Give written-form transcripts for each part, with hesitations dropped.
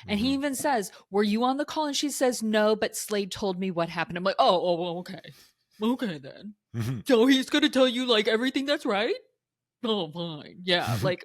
And he even says, were you on the call? And she says, no, but Slade told me what happened. I'm like, oh, okay. Okay, then. So he's going to tell you like everything that's right? Oh, fine. Yeah, like...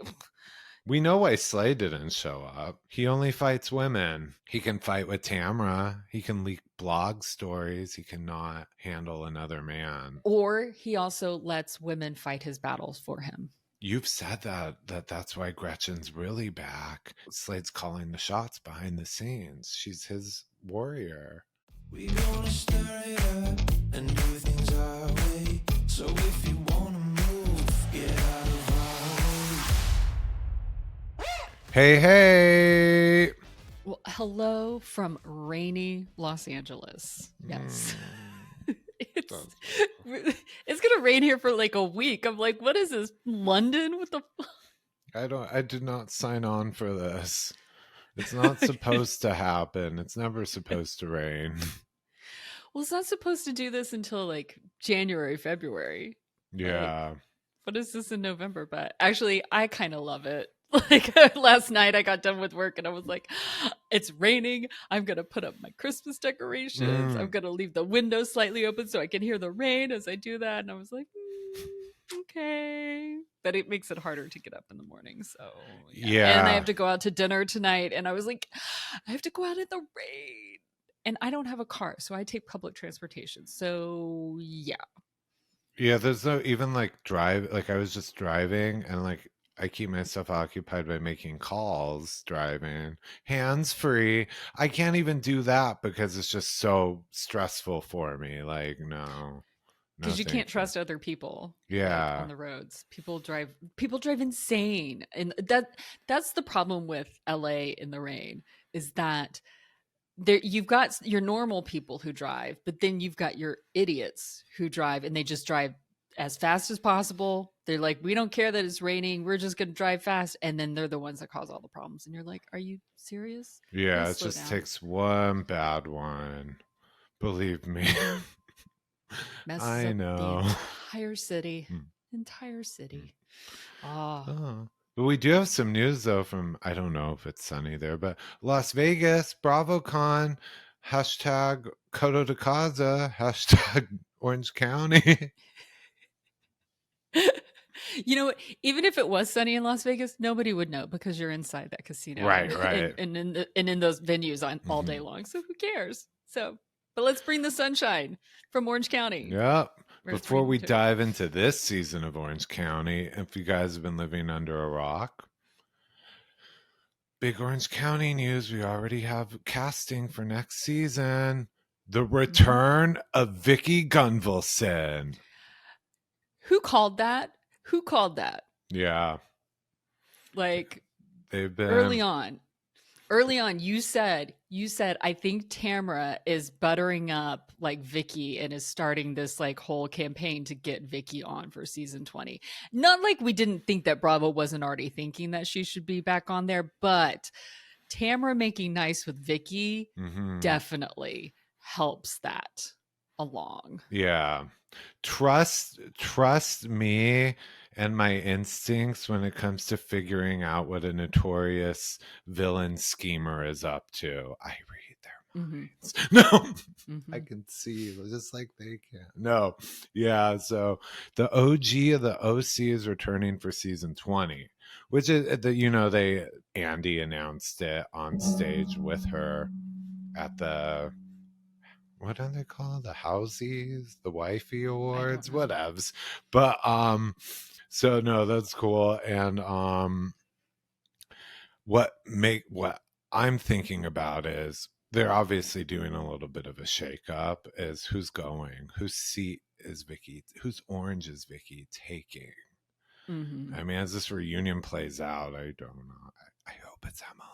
We know why Slade didn't show up. He only fights women. He can fight with Tamra. He can leak blog stories. He cannot handle another man. Or he also lets women fight his battles for him. You've said that's why Gretchen's really back. Slade's calling the shots behind the scenes. She's his warrior. We gonna stir it up and do things our way. So if you wanna move, get out of our way. Hey. Well, hello from rainy Los Angeles. Yes. It's gonna rain here for like a week. I'm like, what is this? London? What the I did not sign on for this. It's not supposed to happen. It's never supposed to rain. Well, it's not supposed to do this until like January, February. Yeah. Like, what is this in November? But actually, I kind of love it. Like last night I got done with work and I was like, it's raining. I'm going to put up my Christmas decorations. I'm going to leave the window slightly open so I can hear the rain as I do that. And I was like, okay. But it makes it harder to get up in the morning. So yeah. And I have to go out to dinner tonight. And I was like, I have to go out in the rain. And I don't have a car. So I take public transportation. So yeah. Yeah, there's no even like drive. Like I was just driving and like I keep myself occupied by making calls, driving, hands free. I can't even do that because it's just so stressful for me. Like, no. Because you can't trust other people. Yeah. Like, on the roads. People drive insane. And that's the problem with LA in the rain is that you've got your normal people who drive, but then you've got your idiots who drive and they just drive as fast as possible. They're like, we don't care that it's raining. We're just going to drive fast. And then they're the ones that cause all the problems. And you're like, are you serious? Yeah, it just takes one bad one. Believe me. Messes I know. The entire city. Entire city. Oh. But we do have some news, though, from, I don't know if it's sunny there, but Las Vegas, BravoCon, hashtag Coto de Casa, hashtag Orange County. You know, even if it was sunny in Las Vegas, nobody would know because you're inside that casino, right, and in those venues on all day long. So who cares? So, but let's bring the sunshine from Orange County. Yep. Before we dive into this season of Orange County, if you guys have been living under a rock, big Orange County news. We already have casting for next season. The return of Vicki Gunvalson. Who called that? Who called that? Yeah. Like they've been early on, you said, I think Tamra is buttering up like Vicki and is starting this like whole campaign to get Vicki on for season 20. Not like we didn't think that Bravo wasn't already thinking that she should be back on there, but Tamra making nice with Vicki definitely helps that along. Yeah. Trust me and my instincts when it comes to figuring out what a notorious villain schemer is up to. I read their minds. No, I can see just like they can. No, yeah. So the OG of the OC is returning for season 20, which is Andy announced it on stage with her at the. What do they call the Housies, the Wifey Awards, whatevs. But so no, that's cool. And what I'm thinking about is they're obviously doing a little bit of a shake-up. Is who's going, whose seat is Vicki, whose orange is Vicki taking? I mean, as this reunion plays out, I don't know. I hope it's Emily.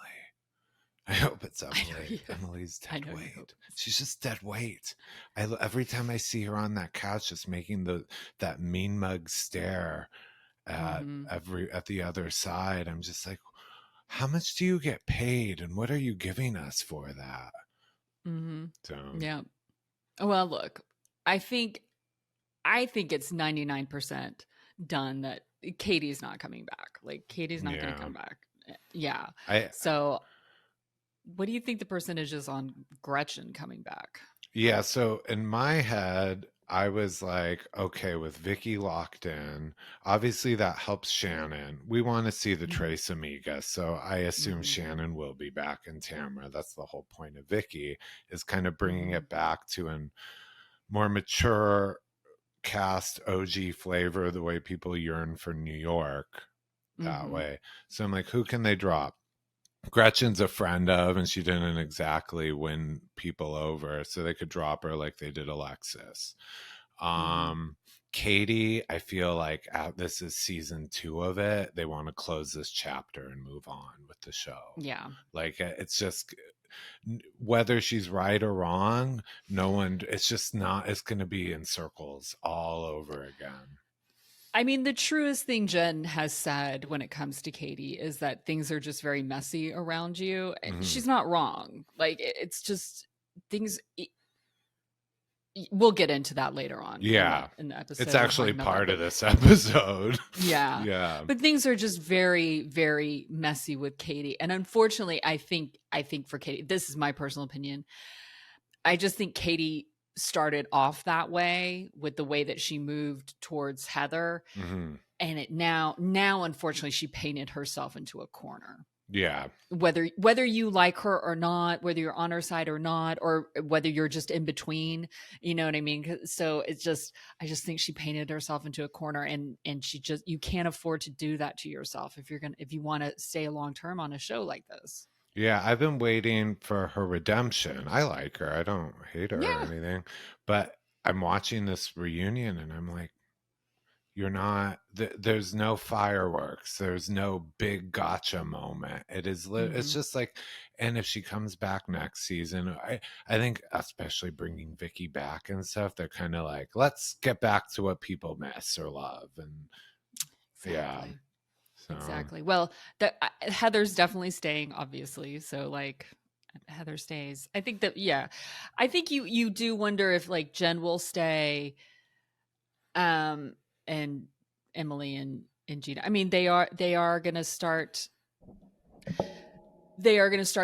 I hope it's Emily. Emily's dead weight. She's just dead weight. Every time I see her on that couch, just making that mean mug stare at the other side, I'm just like, how much do you get paid, and what are you giving us for that? So yeah. Well, look, I think it's 99% done that Katie's not coming back. Like Katie's not going to come back. Yeah. what do you think the percentage is on Gretchen coming back? Yeah, so in my head, I was like, okay, with Vicki locked in, obviously that helps Shannon. We want to see the Mhm. Tres Amigas, so I assume Mhm. Shannon will be back in Tamra. That's the whole point of Vicki, is kind of bringing Mhm. it back to a more mature cast OG flavor, the way people yearn for New York that Mhm. way. So I'm like, who can they drop? Gretchen's a friend of, and she didn't exactly win people over, so they could drop her like they did Alexis. Mhm. Um, Katie, I feel like this is season 2 of it. They want to close this chapter and move on with the show. Yeah. Like it's just whether she's right or wrong, no one. It's just not. It's going to be in circles all over again. I mean, the truest thing Jen has said when it comes to Katie is that things are just very messy around you. Mm-hmm. She's not wrong. Like it's just things. We'll get into that later on Yeah, in the it's episode. We'll talk actually about that, part of but this episode. yeah, Yeah. but things are just very, very messy with Katie, and unfortunately, I think for Katie, this is my personal opinion. I just think Katie started off that way with the way that she moved towards Heather, Mm-hmm. and it now unfortunately she painted herself into a corner. Yeah. Whether you like her or not, whether you're on her side or not, or whether you're just in between, you know what I mean? So it's just, I just think she painted herself into a corner, and she just, you can't afford to do that to yourself if you want to stay long term on a show like this. Yeah, I've been waiting for her redemption. I like her. I don't hate her or Yeah. anything. But I'm watching this reunion and I'm like, you're not there's no fireworks. There's no big gotcha moment. It's Hmm. just like, and if she comes back next season, I think especially bringing Vicki back and stuff, they're kind of like, let's get back to what people miss or love. And yeah. Exactly. So Exactly. Well, Heather's definitely staying, obviously. So like Heather stays. I think that, yeah. I think you do wonder if like Jen will stay, um and Emily and Gina. I mean, they are going to start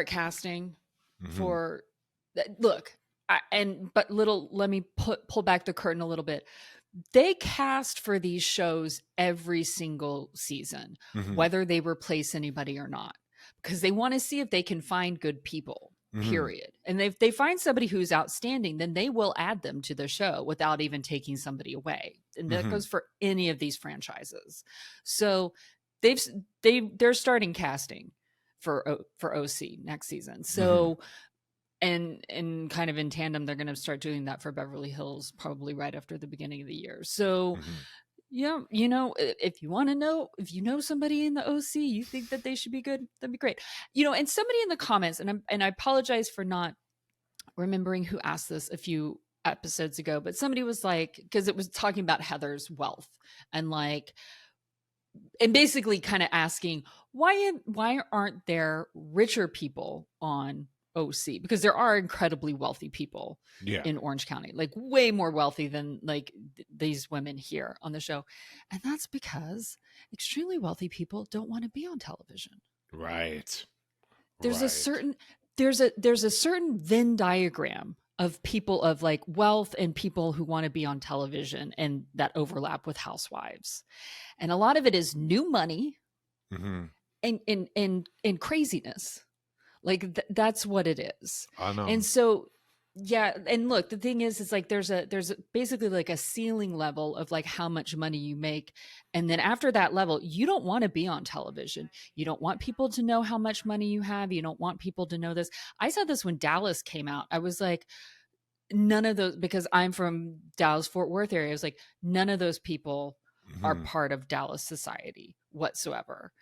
casting mhm. for look, let me pull back the curtain a little bit. They cast for these shows every single season, Mhm. whether they replace anybody or not, because they want to see if they can find good people, Mhm. period. And if they find somebody who's outstanding, then they will add them to the show without even taking somebody away. And that Mhm. goes for any of these franchises. So they've they're starting casting for OC next season. Mhm. So and kind of in tandem they're going to start doing that for Beverly Hills probably right after the beginning of the year. So Mhm. yeah, if you want to know, if you know somebody in the OC you think that they should be good, that'd be great. And somebody in the comments, and I apologize for not remembering who asked this a few episodes ago, but somebody was like, because it was talking about Heather's wealth, and like, and basically kind of asking why aren't there richer people on OC, because there are incredibly wealthy people Yeah. in Orange County, like way more wealthy than like these women here on the show. And that's because extremely wealthy people don't want to be on television. Right. There's a Right. certain there's a certain Venn diagram of people of like wealth and people who want to be on television and that overlap with housewives. And a lot of it is new money Mhm. and craziness. Like that's what it is. I know. And so yeah, and look, the thing is like there's basically like a ceiling level of like how much money you make, and then after that level you don't want to be on television. You don't want people to know how much money you have. You don't want people to know this. I saw this when Dallas came out. I was like, none of those, because I'm from Dallas Fort Worth area. I was like, none of those people are Mhm. part of Dallas society whatsoever.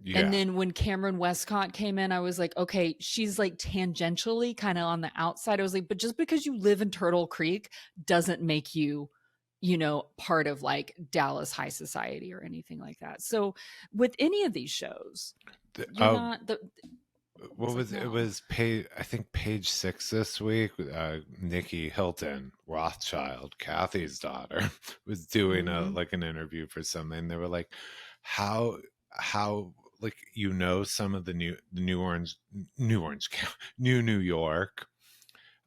And Yeah. then when Cameron Westcott came in, I was like, okay, she's like tangentially kind of on the outside. I was like, but just because you live in Turtle Creek doesn't make you, part of like Dallas high society or anything like that. So with any of these shows, you're Oh, not what it's like, was it? no. Was page, I think page 6 this week. Nikki Hilton Rothschild, Kathy's daughter, was doing a Mm-hmm. like an interview for something. They were like, how like, you know, some of the New York,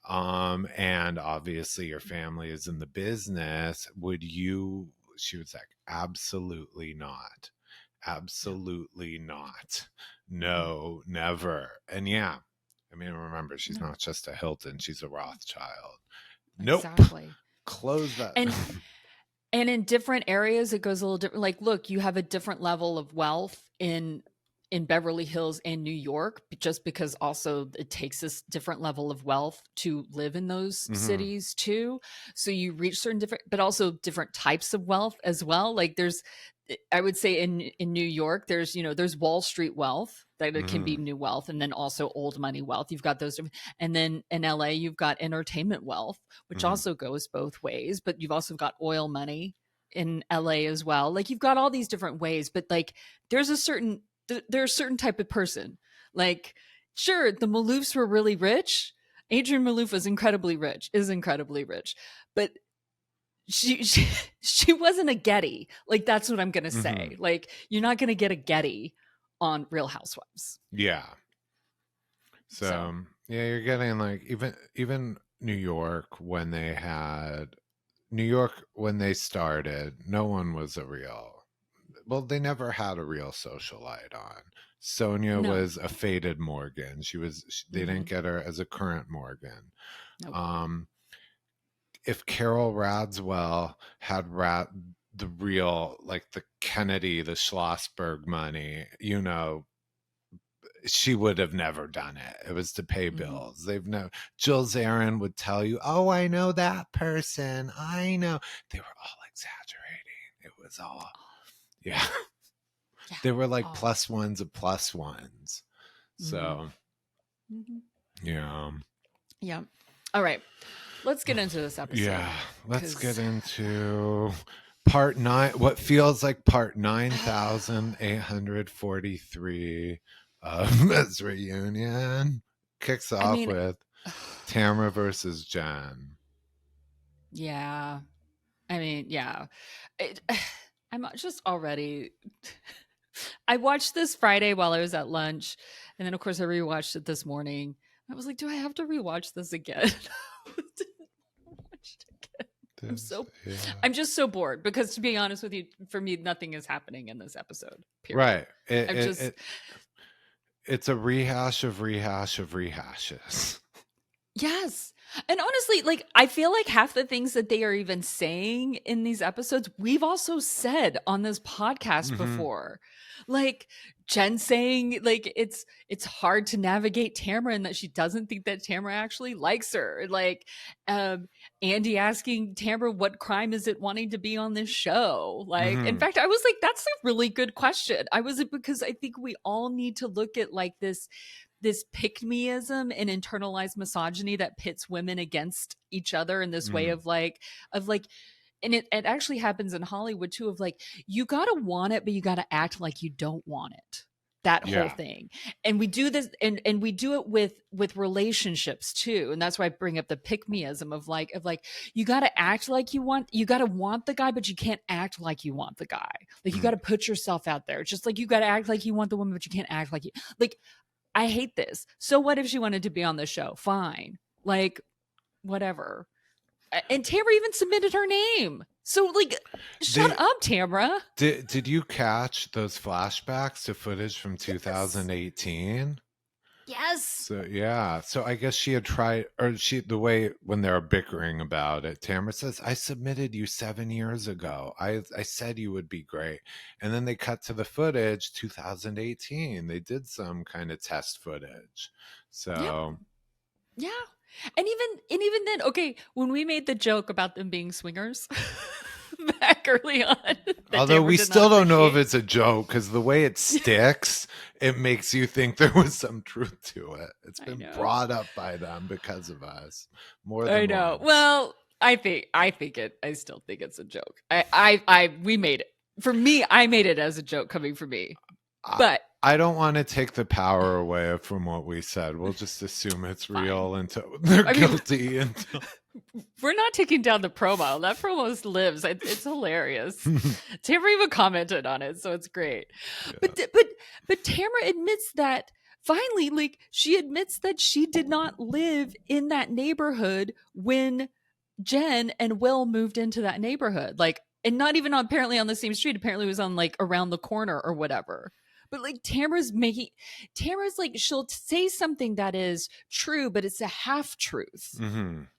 and obviously your family is in the business, she was like, absolutely not. Absolutely not. No, never. And yeah, I mean, remember, she's not just a Hilton, she's a Rothschild. Nope. Exactly. Close that. And in different areas, it goes a little different. Like, look, you have a different level of wealth in Beverly Hills and New York, just because also it takes this different level of wealth to live in those cities too. So you reach certain different, but also different types of wealth as well. Like I would say in New York, there's Wall Street wealth that it can be new wealth, and then also old money wealth. You've got those, and then in LA, you've got entertainment wealth, which also goes both ways. But you've also got oil money in LA as well. Like, you've got all these different ways, but like there's a certain type of person. Like, sure, the Maloofs were really rich. Adrienne Maloof is incredibly rich, but she wasn't a Getty. Like, that's what I'm gonna say. Like, you're not gonna get a Getty on Real Housewives. Yeah. So yeah, you're getting like even New York when they started, no one was a real. Well, they never had a real socialite on. Sonia was a faded Morgan. They didn't get her as a current Morgan. Nope. If Carol Radswell had the real, like the Kennedy, the Schlossberg money, you know, she would have never done it. It was to pay bills. Jill Zarin would tell you, oh, I know that person. I know. They were all exaggerating. It was all, yeah. They were like plus ones of plus ones. So, yeah. Yeah. All right. Let's get into this episode. Yeah. Let's get into part 9, what feels like part 9,843 of this reunion. Kicks off with Tamra versus Jenn. Yeah. I mean, yeah. I'm just already... I watched this Friday while I was at lunch, and then of course I rewatched it this morning. I was like, do I have to rewatch this again? I'm just so bored, because to be honest with you, for me, nothing is happening in this episode. Period. Right. It's a rehash of rehashes. Yes. And honestly, like, I feel like half the things that they are even saying in these episodes, we've also said on this podcast before. Like, Jenn saying, like, it's hard to navigate Tamra, and that she doesn't think that Tamra actually likes her. Like, Andy asking Tamra, what crime is it wanting to be on this show? Like, in fact, I was like, that's a really good question. Because I think we all need to look at like this pick-meism and internalized misogyny that pits women against each other in this way of like, and it actually happens in Hollywood too, of like, you gotta want it, but you gotta act like you don't want it. That whole thing. And we do this, and we do it with relationships too. And that's why I bring up the pick-meism of like, you gotta act like you gotta want the guy, but you can't act like you want the guy. Like, you gotta put yourself out there. It's just like, you gotta act like you want the woman, but you can't act like you, like, I hate this. So what if she wanted to be on the show? Fine. Like, whatever. And Tamra even submitted her name. So, like, shut up, Tamra. Did you catch those flashbacks to footage from 2018? Yes. So, yeah. So I guess she had tried, or the way when they're bickering about it, Tamra says, I submitted you 7 years ago. I said you would be great. And then they cut to the footage, 2018. They did some kind of test footage. So. Yeah. And even then, okay, when we made the joke about them being swingers back early on, although we still don't know if it's a joke, because the way it sticks, it makes you think there was some truth to it. It's been brought up by them because of us more than once. Well, I still think it's a joke. We made it. For me, I made it as a joke coming from me. But I don't want to take the power away from what we said. We'll just assume it's Fine. real until they're guilty. Until we're not taking down the promo. That promo lives. It's hilarious. Tamra even commented on it, so it's great. Yeah. But Tamra admits that finally, like, she admits that she did not live in that neighborhood when Jenn and Will moved into that neighborhood. Like, and not even apparently on the same street. Apparently it was on like around the corner or whatever. But like Tamra's like, she'll say something that is true, but it's a half truth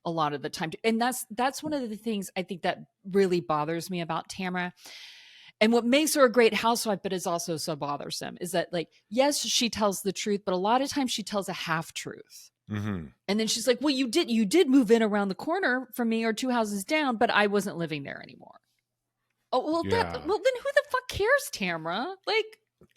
a lot of the time. And that's one of the things I think that really bothers me about Tamra. And what makes her a great housewife, but is also so bothersome, is that, like, yes, she tells the truth, but a lot of times she tells a half truth. And then she's like, well, you did move in around the corner from me or 2 houses down, but I wasn't living there anymore. Oh, well, then who the fuck cares, Tamra? Like,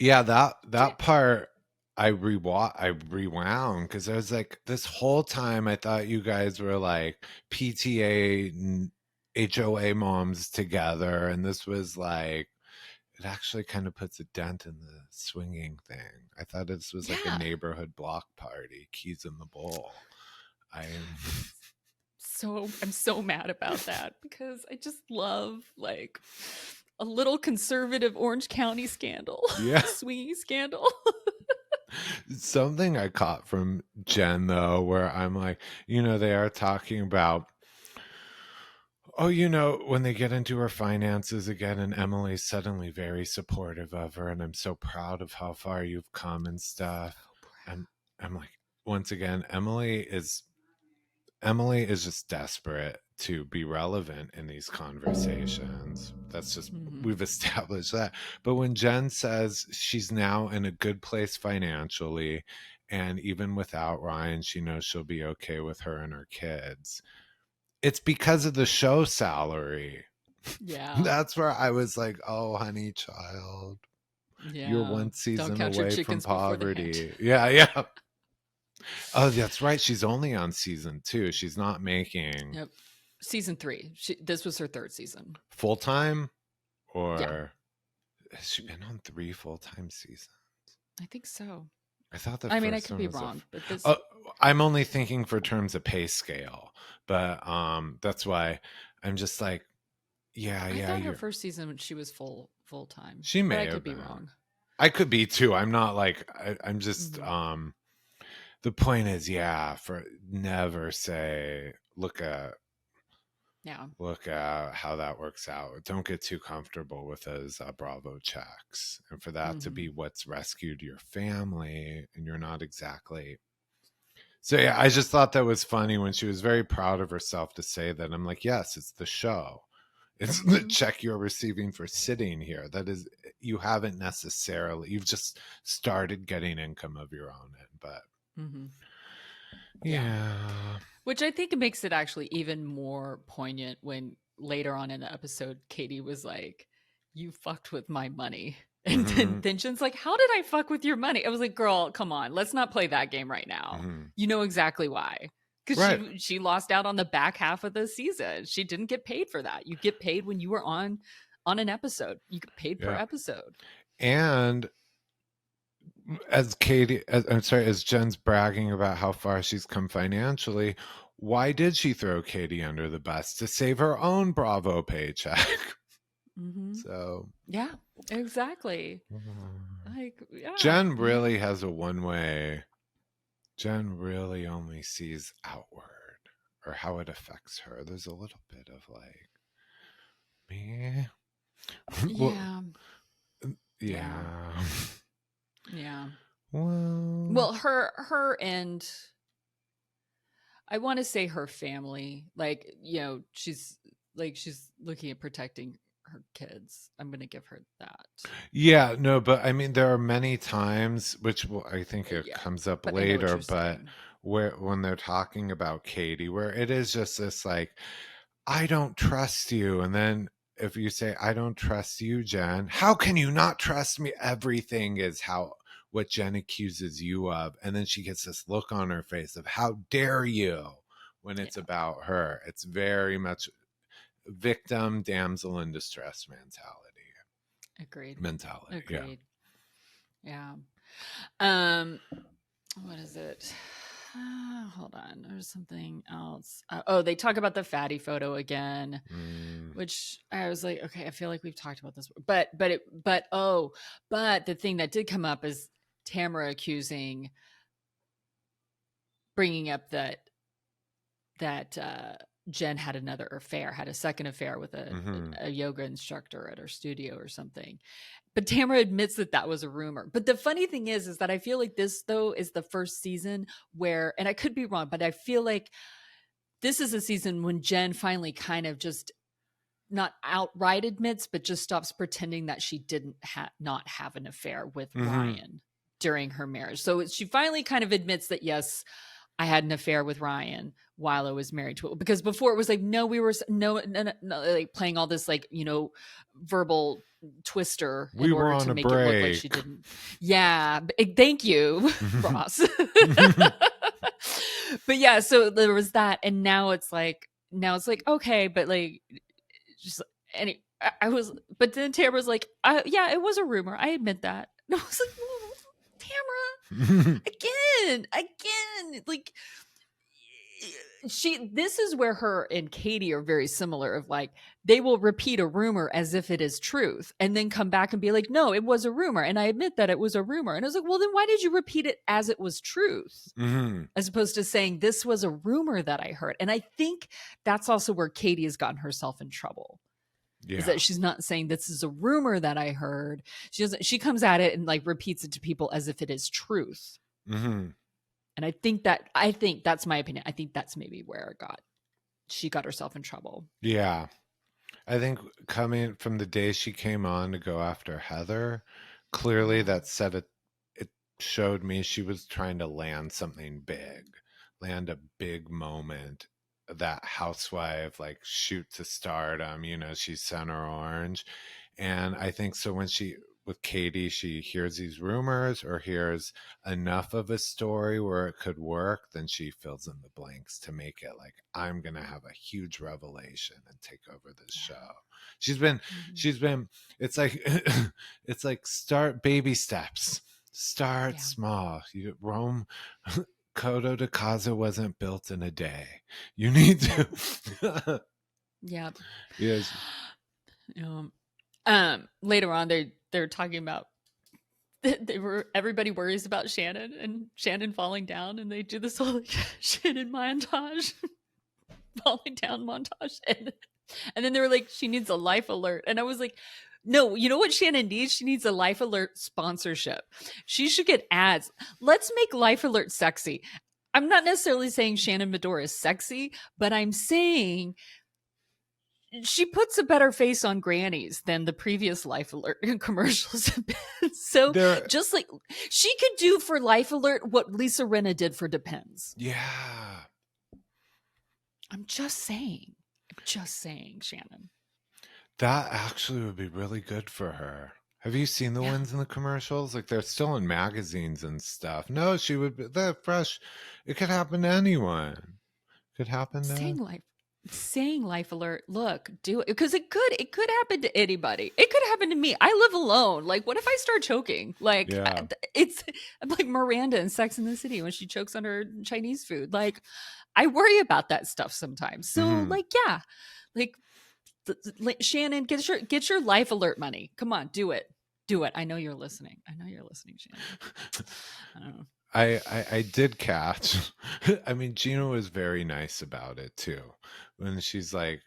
yeah, that part I rewound because I was like, this whole time I thought you guys were like PTA and HOA moms together, and this was like, it actually kind of puts a dent in the swinging thing. I thought this was like a neighborhood block party, keys in the bowl. I'm so mad about that because I just love like a little conservative Orange County scandal. Yeah. Swinging scandal. Something I caught from Jenn, though, where I'm like, they are talking about, when they get into her finances again, and Emily's suddenly very supportive of her, and I'm so proud of how far you've come and stuff. And I'm like, once again, Emily is just desperate to be relevant in these conversations. That's just, we've established that. But when Jenn says she's now in a good place financially, and even without Ryan, she knows she'll be okay with her and her kids, it's because of the show salary. Yeah. That's where I was like, oh, honey child. Yeah. You're one season away from poverty. Yeah. Oh, that's right. She's only on season 2. She's not making. Yep. Season 3. This was her 3rd season. Full time, or has she been on 3 full-time seasons? I think so. I thought that. I could be wrong, but this. I'm only thinking for terms of pay scale, but that's why I'm just like, I thought her first season she was full time. She may have been. Wrong. I could be too. I'm not like I'm just the point is, for never say look at how that works out. Don't get too comfortable with those Bravo checks, and for that to be what's rescued your family, and you're not exactly. So I just thought that was funny when she was very proud of herself to say that. I'm like, yes, it's the show. It's the check you're receiving for sitting here. That is, you haven't necessarily, you've just started getting income of your own end, but which I think makes it actually even more poignant when later on in the episode, Katie was like, you fucked with my money. And then Jen's like, how did I fuck with your money? I was like, girl, come on. Let's not play that game right now. You know exactly why. Because she lost out on the back half of the season. She didn't get paid for that. You get paid when you were on an episode. You get paid per episode. And as Jen's bragging about how far she's come financially, why did she throw Katie under the bus? To save her own Bravo paycheck. So yeah, exactly. Like, Jenn really has a one-way. Jenn really only sees outward, or how it affects her. There's a little bit of like me. Yeah. Well, her and I want to say her family, like, she's looking at protecting her kids. I'm going to give her that. Yeah, no, but I mean, there are many times, which I think it comes up later, but when they're talking about Katie, where it is just this like, I don't trust you. And then if you say, I don't trust you, Jenn, how can you not trust me? Everything is what Jenn accuses you of. And then she gets this look on her face of, how dare you, when it's about her. It's very much victim, damsel in distress mentality. Agreed. Yeah. Um, what is it? Hold on. There's something else. They talk about the fatty photo again, which I was like, okay, I feel like we've talked about this, but the thing that did come up is Tamra bringing up that Jenn had had a second affair with a yoga instructor at her studio or something. But Tamra admits that was a rumor. But the funny thing is that I feel like this, though, is the first season where, and I could be wrong, but I feel like this is a season when Jenn finally kind of just not outright admits, but just stops pretending that she didn't not have an affair with Ryan during her marriage. So she finally kind of admits that, yes, I had an affair with Ryan while I was married to it. Because before it was like, no, we were no, like playing all this, like, verbal twister in order to make it look like she didn't. Yeah. Thank you, Ross. But yeah, so there was that. And now it's like, okay, but like, just any, but then Tamra was like, yeah, it was a rumor. I admit that. And I was like, Tamra, again, like, this is where her and Katie are very similar, of like, they will repeat a rumor as if it is truth and then come back and be like, no, it was a rumor, and I admit that it was a rumor. And I was like, well, then why did you repeat it as it was truth, as opposed to saying this was a rumor that I heard? And I think that's also where Katie has gotten herself in trouble. Is that she's not saying this is a rumor that I heard. She comes at it and like repeats it to people as if it is truth. And I think that's my opinion. I think that's maybe where she got herself in trouble. Yeah. I think coming from the day she came on to go after Heather, clearly that it showed me she was trying to land something big, land a big moment, that housewife, like, shoot to stardom, she's center orange. And I think so when with Katie, she hears these rumors or hears enough of a story where it could work, then she fills in the blanks to make it like, I'm going to have a huge revelation and take over this show. She's been, it's like start baby steps, start small. Rome, Coto de Casa wasn't built in a day. You need to. Yeah. Yes. Later on, they're talking about everybody worries about Shannon and Shannon falling down, and they do this whole Shannon montage, falling down montage, and then they were like, she needs a life alert, and I was like, no, you know what Shannon needs? She needs a Life Alert sponsorship. She should get ads. Let's make Life Alert sexy. I'm not necessarily saying Shannon Beador is sexy, but I'm saying she puts a better face on grannies than the previous Life Alert commercials have been. So just like she could do for Life Alert what Lisa Rinna did for Depends. Yeah. I'm just saying, Shannon. That actually would be really good for her. Have you seen the ones in the commercials? Like, they're still in magazines and stuff. No, she would be that fresh. It could happen to anyone. Could happen to saying Life Alert, look, do it, because it could happen to anybody. It could happen to me. I live alone. Like, what if I start choking? Like, I'm like Miranda in Sex and the City when she chokes on her Chinese food. Like, I worry about that stuff sometimes. So like, yeah, like, Shannon, get your Life Alert money. Come on, do it. I know you're listening. Shannon. I don't know. I did catch. I mean, Gina was very nice about it too. When she's like,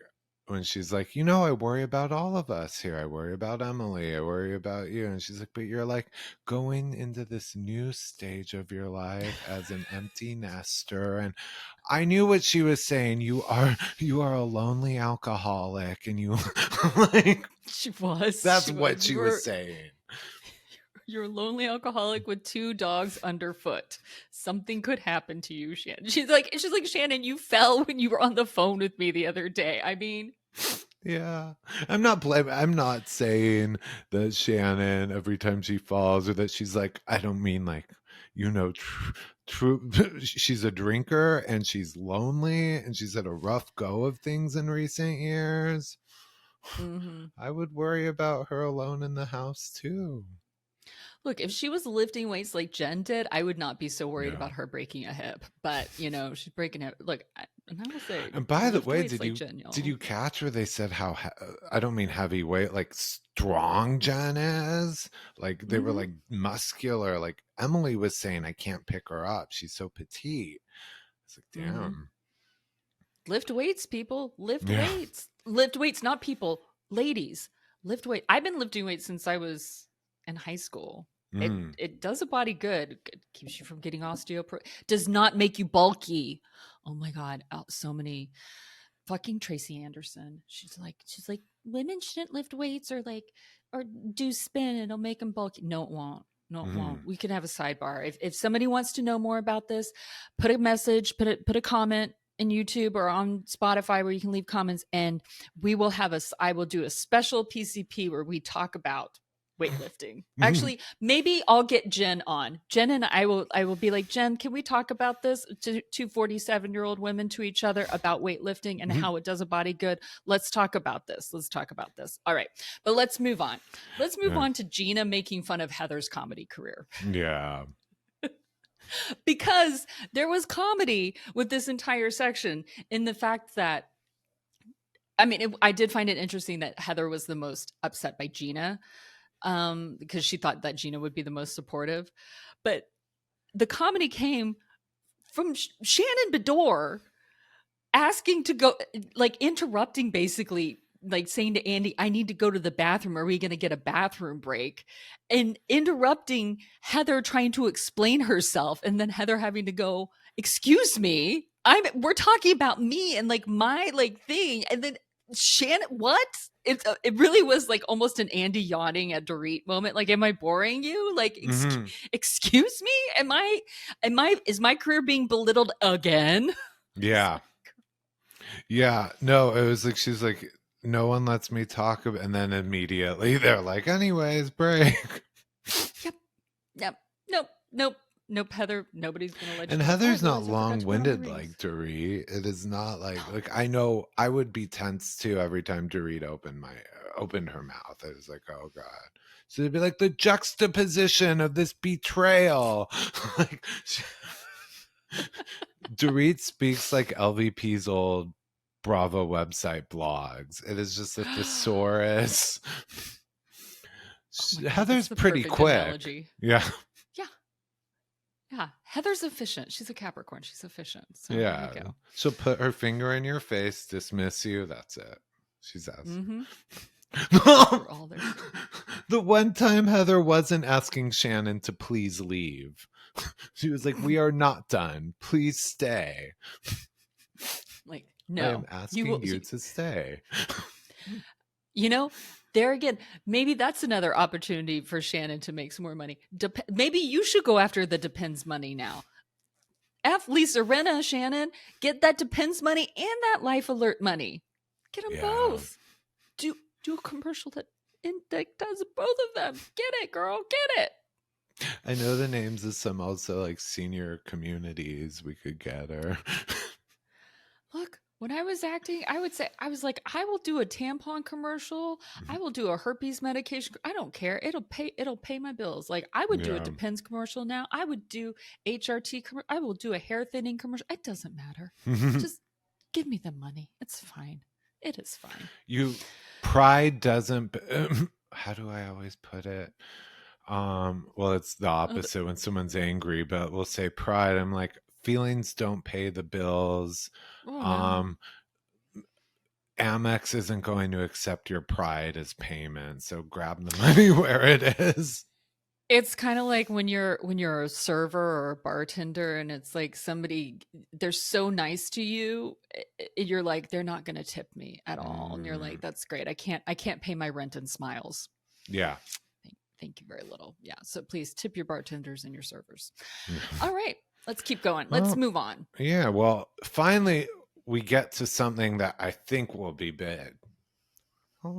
I worry about all of us here. I worry about Emily. I worry about you. And she's like, but you're like going into this new stage of your life as an empty nester. And I knew what she was saying. You are a lonely alcoholic, and you like. She was. That's what she was saying. You're a lonely alcoholic with 2 dogs underfoot. Something could happen to you, Shannon. She's like, Shannon, you fell when you were on the phone with me the other day. I mean, yeah, I'm not saying that Shannon, every time she falls, or that she's like, I don't mean like, true. She's a drinker and she's lonely and she's had a rough go of things in recent years. I would worry about her alone in the house too. Look, if she was lifting weights like Jenn did, I would not be so worried Yeah. about her breaking a hip. But she's breaking it. Look, and I will say, And by the lift way, weights like Jenn, did y'all. you catch where they said how I don't mean heavyweight, like strong Jen is? Like they were Hmm. like muscular. Like Emily was saying, I can't pick her up. She's so petite. It's like, Hmm. damn. Lift weights, people. Lift Yeah. weights. Lift weights, not people. Ladies, lift weight. I've been lifting weights since I was in high school. It Mm. it does a body good. It keeps you from getting osteoporosis. Does not make you bulky. Oh my god, so many fucking Tracy Anderson. She's like women shouldn't lift weights or do spin. It'll make them bulky. No, it won't. No, it won't. Mm. We can have a sidebar. If somebody wants to know more about this, put a message, put a comment in YouTube or on Spotify where you can leave comments, and we will have I will do a special PCP where we talk about weightlifting. Mm. Actually, maybe I'll get Jenn on. Jenn and I will be like, Jenn, can we talk about this? Two 47-year-old women to each other about weightlifting and how it does a body good. Let's talk about this. Let's talk about this. All right. But let's move on. Let's move Yeah. on to Gina making fun of Heather's comedy career. Yeah. Because there was comedy with this entire section in the fact that I did find it interesting that Heather was the most upset by Gina, because she thought that Gina would be the most supportive. But the comedy came from Shannon Beador asking to go, like interrupting, basically like saying to Andy, I need to go to the bathroom. Are we going to get a bathroom break? And interrupting Heather trying to explain herself, and then Heather having to go, excuse me, we're talking about me and like my like thing. And then Shannon, what? It really was like almost an Andy yawning at Dorit moment. Like, am I boring you? Like, Mm-hmm. excuse me? Is my career being belittled again? Yeah. Yeah. No, it was like she's like, no one lets me talk about, and then immediately they're like, anyways, break. Yep. Yep. Nope. Heather, nobody's gonna let And you talk. I Heather's not realized I forgot to put on my long-winded rings. like Dorit. It is not No. like I know I would be tense too every time Dorit opened her mouth. It was like, oh god. So they'd be like the juxtaposition of this betrayal. Like Dorit speaks like LVP's old Bravo website blogs. It is just a thesaurus. Oh my God, that's Heather's the pretty perfect quick. analogy. Yeah. Yeah. Yeah. Heather's efficient. She's a Capricorn. She's efficient. So Yeah. there you go. She'll put her finger in your face, dismiss you. That's it. She says. Mm-hmm. All there. The one time Heather wasn't asking Shannon to please leave. She was like, we are not done. Please stay. Like, I am no. asking you to stay. You know, there again, maybe that's another opportunity for Shannon to make some more money. Maybe you should go after the Depends money now. F Lisa Rinna, Shannon, get that Depends money and that Life Alert money. Get them both. Do a commercial that does both of them. Get it, girl. Get it. I know the names of some also like senior communities we could get her. Look, when I was acting, I was like, I will do a tampon commercial. I will do a herpes medication. I don't care. It'll pay my bills. Like, I would do a Yeah. Depends commercial now. I would do HRT commercial. I will do a hair thinning commercial. It doesn't matter. Just give me the money. It's fine. It is fine. Pride doesn't how do I always put it? Well, it's the opposite when someone's angry, but we'll say pride. I'm like, feelings don't pay the bills. No. Amex isn't going to accept your pride as payment, so grab the money where it is. It's kind of like when you're a server or a bartender, and it's like they're so nice to you, you're like, they're not going to tip me at all, and you're like, that's great. I can't pay my rent in smiles. Yeah. Thank you very little. Yeah. So please tip your bartenders and your servers. All right, let's keep going. Let's move on. Yeah. Well, finally, we get to something that I think will be big.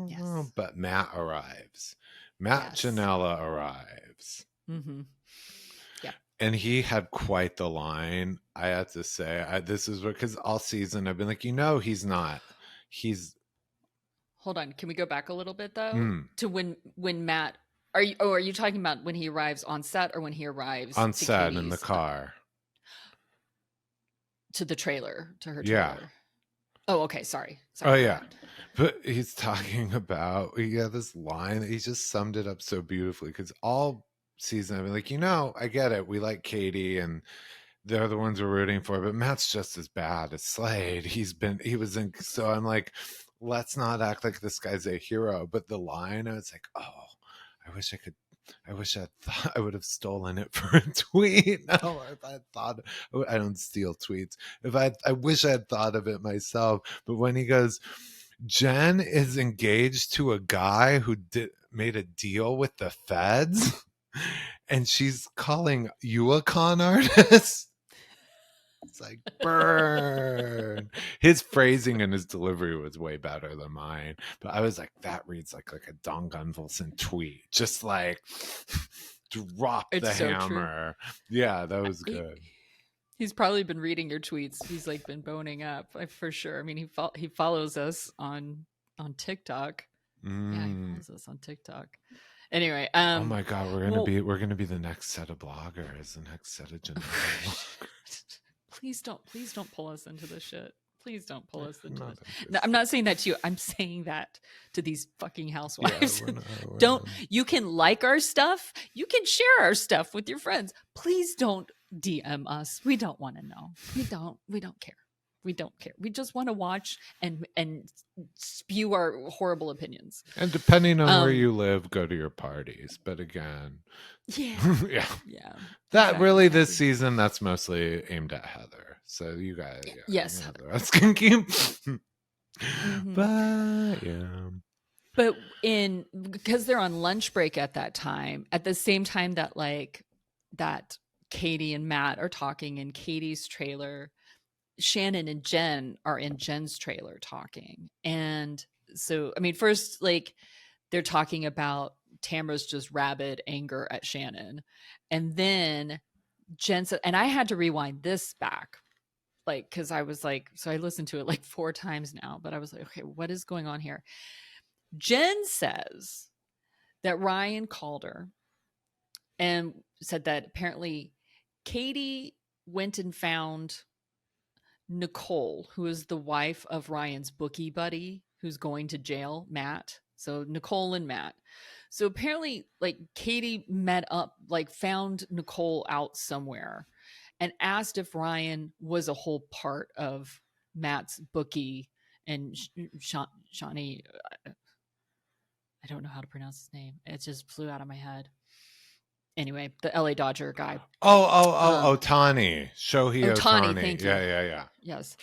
Yes. But Matt arrives. Matt Ginella arrives. Mm-hmm. Yeah. And he had quite the line. I have to say, this is because all season I've been like, he's not. He's. Hold on. Can we go back a little bit though to when Matt Are you talking about when he arrives on set or when he arrives On to set in the Katie's car. to the trailer, to her Yeah. trailer? Oh, okay. Sorry. Oh, Go yeah. ahead. But he's talking about, this line. He just summed it up so beautifully because all season, I've been like, I get it. We like Katie and they're the ones we're rooting for, but Matt's just as bad as Slade. He was in, so I'm like, let's not act like this guy's a hero. But the line, I was like, oh, I wish I thought I would have stolen it for a tweet. No, if I thought, I don't steal tweets. I wish I had thought of it myself. But when he goes, Jenn is engaged to a guy who made a deal with the feds, and she's calling you a con artist. It's like, burn. His phrasing and his delivery was way better than mine. But I was like, that reads like a Don Gunvalson tweet. Just like, drop It's the so hammer. True. Yeah, that was good. He's probably been reading your tweets. He's like been boning up for sure. I mean, he follows us on TikTok. Yeah, he follows us on TikTok. Anyway, oh my God, we're gonna be the next set of bloggers, the next set of Ginella. Please don't pull us into this shit. Please don't pull us into this. No, I'm not saying that to you. I'm saying that to these fucking housewives. Yeah, don't. You can like our stuff. You can share our stuff with your friends. Please don't DM us. We don't want to know. We don't care. We don't care. We just want to watch and spew our horrible opinions. And depending on where you live, go to your parties. But again, yeah. That exactly. Really, this season, that's mostly aimed at Heather. So you guys, yes, Heather. That's can keep. Mm-hmm. But yeah. But because they're on lunch break at that time, at the same time that Katie and Matt are talking in Katie's trailer, Shannon and Jenn are in Jen's trailer talking. And so, I mean, first, they're talking about Tamra's just rabid anger at Shannon. And then Jenn said, and I had to rewind this back, because I was so I listened to it 4 times now, but I was like, okay, what is going on here? Jenn says that Ryan called her and said that apparently Katie went and found Nicole, who is the wife of Ryan's bookie buddy who's going to jail, Matt. So Nicole and Matt. So apparently Katie met up, found Nicole out somewhere and asked if Ryan was a whole part of Matt's bookie and Shawnee. I don't know how to pronounce his name. It just flew out of my head. Anyway, the LA Dodger guy. Ohtani. Shohei Ohtani. Thank you. Yeah. Yes.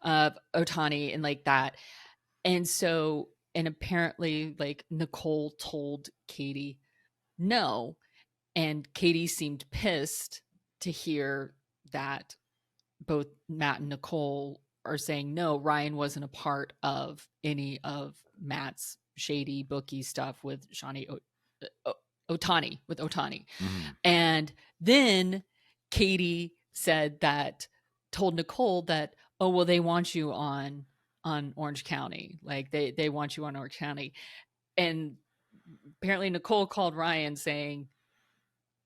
Ohtani and that. And so, and apparently Nicole told Katie no. And Katie seemed pissed to hear that both Matt and Nicole are saying, no, Ryan wasn't a part of any of Matt's shady bookie stuff with Shawnee Ohtani. Mm-hmm. And then Katie told Nicole that, oh, well, they want you on Orange County. They want you on Orange County. And apparently Nicole called Ryan saying,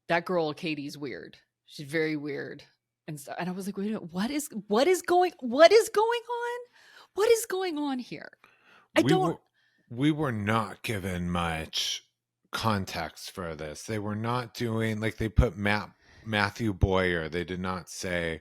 that girl Katie's weird. She's very weird. And so, and I was like, wait a minute, what is going on? What is going on here? We were not given much context for this. They were not doing they put Matthew Boyer. They did not say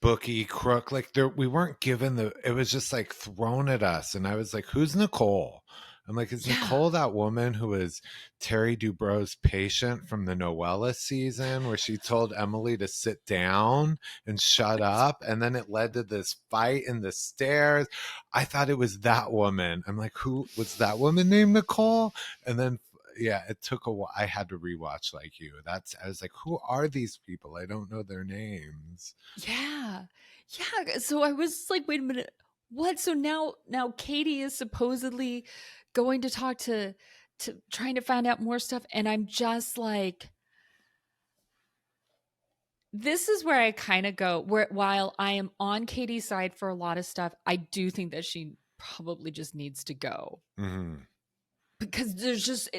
bookie crook. We weren't given it was just thrown at us. And I was like, who's Nicole? I'm like, is Nicole that woman who was Terry Dubrow's patient from the Noelle season where she told Emily to sit down and shut up? And then it led to this fight in the stairs. I thought it was that woman. I'm like, who was that woman named Nicole? And then, it took a while. I had to rewatch you. I was like, who are these people? I don't know their names. Yeah. So I was like, wait a minute. What? So now Katie is supposedly going to talk to trying to find out more stuff. And I'm just this is where I kind of go, while I am on Katie's side for a lot of stuff, I do think that she probably just needs to go. Mm-hmm. Because there's just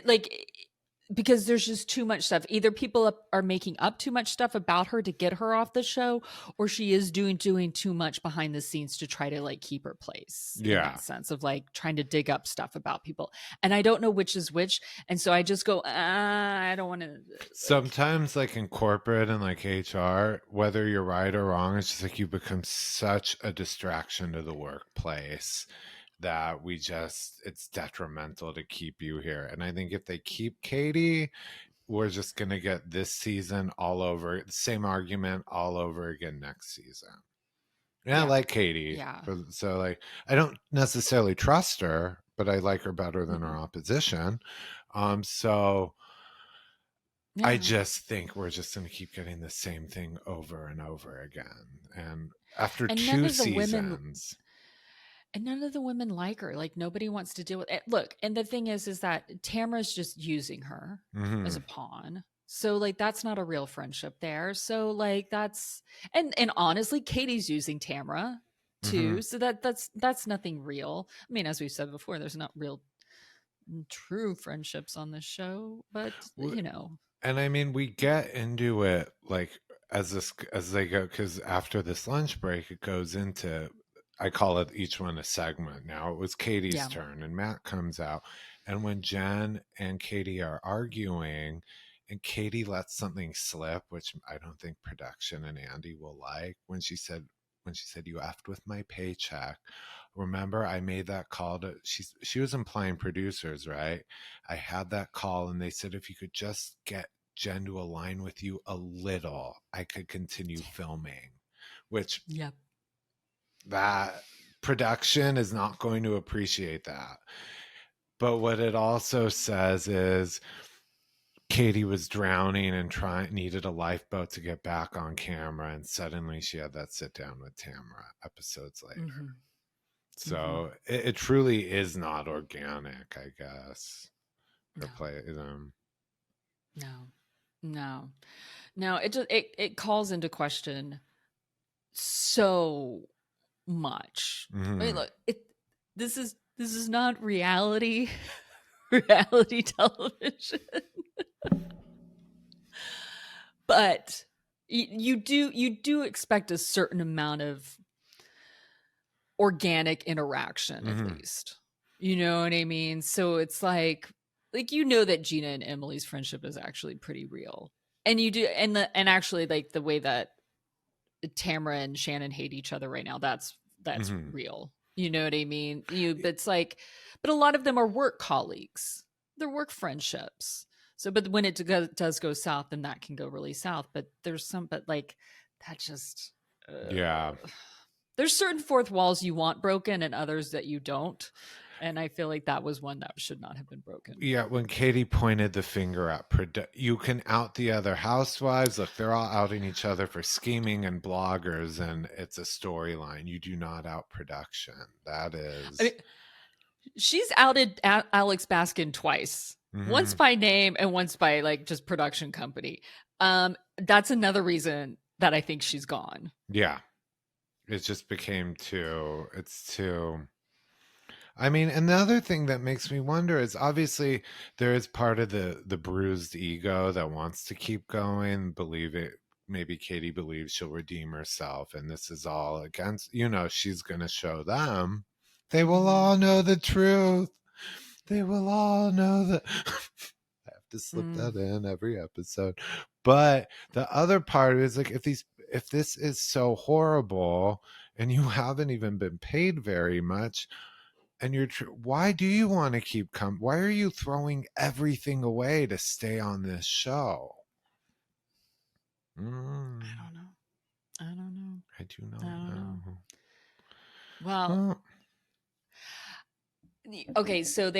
because there's just too much stuff. Either people are making up too much stuff about her to get her off the show, or she is doing too much behind the scenes to try to like keep her place, in Yeah. that sense of like trying to dig up stuff about people. And I don't know which is which. And so I just go, I don't want to like, Sometimes, like in corporate and like HR, whether you're right or wrong, it's just like you become such a distraction to the workplace that it's detrimental to keep you here. And I think if they keep Katie, we're just going to get this season all over, the same argument all over again next season. And I yeah, like Katie. yeah. So, like, I don't necessarily trust her, but I like her better than her Mm-mm. opposition. So I Yeah. just think we're just going to keep getting the same thing over and over again. And after And none two of the women seasons, And none of the women like her. Like nobody wants to deal with it. Look, and the thing is that Tamra's just using her as mm-hmm, a pawn. So like that's not a real friendship there. So like and honestly, Katie's using Tamra mm-hmm. too. So that's nothing real. I mean, as we've said before, there's not real true friendships on this show, but you know. And I mean, we get into it like as they go, because after this lunch break, it goes into, I call it each one a segment. Now it was Katie's Yeah. turn, and Matt comes out, and when Jenn and Katie are arguing, and Katie lets something slip, which I don't think production and Andy will like, when she said you effed with my paycheck. Remember, I made that call to she was implying producers, right? I had that call, and they said if you could just get Jenn to align with you a little, I could continue filming. Which Yep. that production is not going to appreciate that. But what it also says is Katie was drowning and needed a lifeboat to get back on camera, and suddenly she had that sit down with Tamra episodes later. Mm-hmm. So it truly is not organic, I guess. No. Play them. No, it calls into question so much. I mean, Mm-hmm. look, this is not reality television, but you do expect a certain amount of organic interaction, at Mm-hmm. least. You know what I mean? So it's like you know that Gina and Emily's friendship is actually pretty real, and you do, and actually like the way that Tamra and Shannon hate each other right now. That's Mm-hmm. real. You know what I mean? It's like, but a lot of them are work colleagues. They're work friendships. So, but when it does go south, then that can go really south. But but like that just, Yeah. there's certain fourth walls you want broken and others that you don't. And I feel like that was one that should not have been broken. Yeah, when Katie pointed the finger at you can out the other housewives. Look, they're all outing each other for scheming and bloggers, and it's a storyline. You do not out production. That I mean, is. she's outed Alex Baskin twice. Once Mm-hmm. by name and once by like just production company. That's another reason that I think she's gone. Yeah, it just became too. It's too. I mean, another thing that makes me wonder is obviously there is part of the bruised ego that wants to keep going, believe it. Maybe Katie believes she'll redeem herself, and this is all against. She's going to show them. They will Mm-hmm. all know the truth. They will all know the. I have to slip that in every episode. But the other part is like if this is so horrible and you haven't even been paid very much, and why do you want to keep why are you throwing everything away to stay on this show? I don't know. I don't know. I do I not don't know. know. Well, Well, okay, so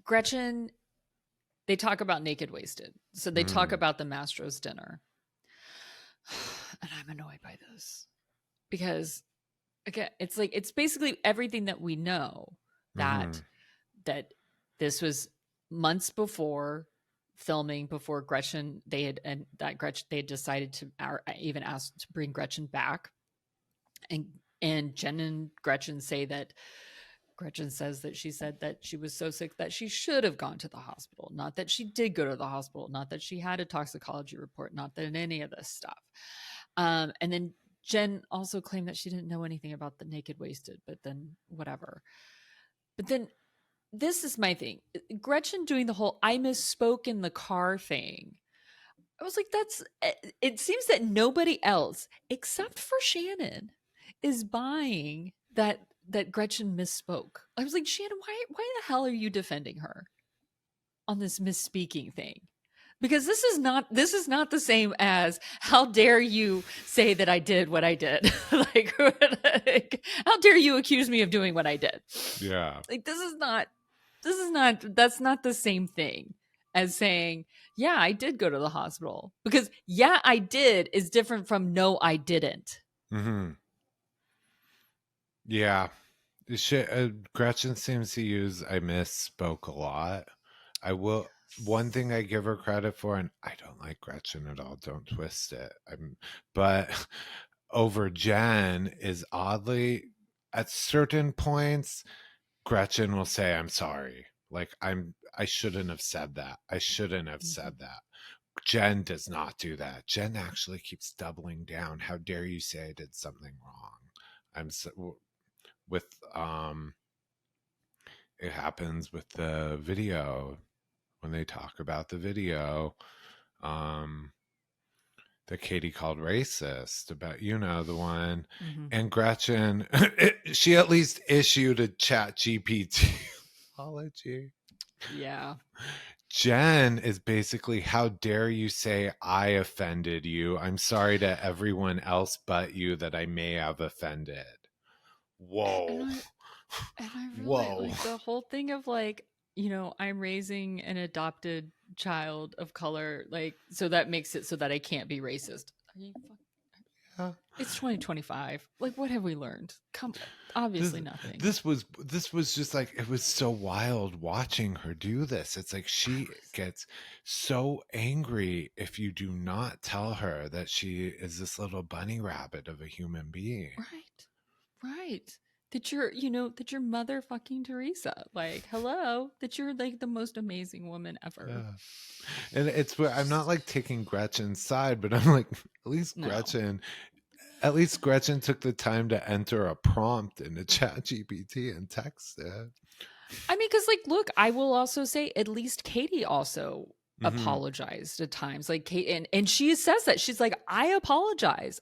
Gretchen, they talk about Naked Wasted. So they talk about the Mastro's dinner. And I'm annoyed by this because again, it's like it's basically everything that we know that that this was months before filming, before Gretchen they had decided to even ask to bring Gretchen back, and Jen and Gretchen say that Gretchen says that she said that she was so sick that she should have gone to the hospital, not that she did go to the hospital, not that she had a toxicology report, not that any of this stuff. And then Jenn also claimed that she didn't know anything about the naked wasted, but then whatever. But then this is my thing. Gretchen doing the whole I misspoke in the car thing. I was like, it seems that nobody else except for Shannon is buying that Gretchen misspoke. I was like, Shannon, why the hell are you defending her on this misspeaking thing? Because this is not the same as how dare you say that I did what I did. like how dare you accuse me of doing what I did? Yeah. Like that's not the same thing as saying, yeah, I did go to the hospital. Because yeah, I did is different from no, I didn't. Mm-hmm. Yeah. Gretchen seems to use I misspoke a lot. I will. One thing I give her credit for, and I don't like Gretchen at all, don't twist it. But over Jenn is oddly, at certain points, Gretchen will say, I'm sorry. Like, I shouldn't have said that. I shouldn't have said that. Jenn does not do that. Jenn actually keeps doubling down. How dare you say I did something wrong? It happens with the video when they talk about the video that Katie called racist about, the one. Mm-hmm. And Gretchen, she at least issued a chat GPT apology. Yeah. Jenn is basically, how dare you say I offended you? I'm sorry to everyone else but you that I may have offended. Whoa. And I really Whoa. like the whole thing of like, I'm raising an adopted child of color, like, so that makes it so that I can't be racist. Yeah. It's 2025. Like, what have we learned? Obviously nothing. This was just like, it was so wild watching her do this. It's like she gets so angry if you do not tell her that she is this little bunny rabbit of a human being. Right. That you're motherfucking Teresa. Like, hello, that you're like the most amazing woman ever. Yeah. And it's where I'm not like taking Gretchen's side, but I'm like, at least Gretchen took the time to enter a prompt in the chat GPT and text it. I mean, because like, look, I will also say at least Katie also apologized at times. Like Kate, and she says that she's like, I apologize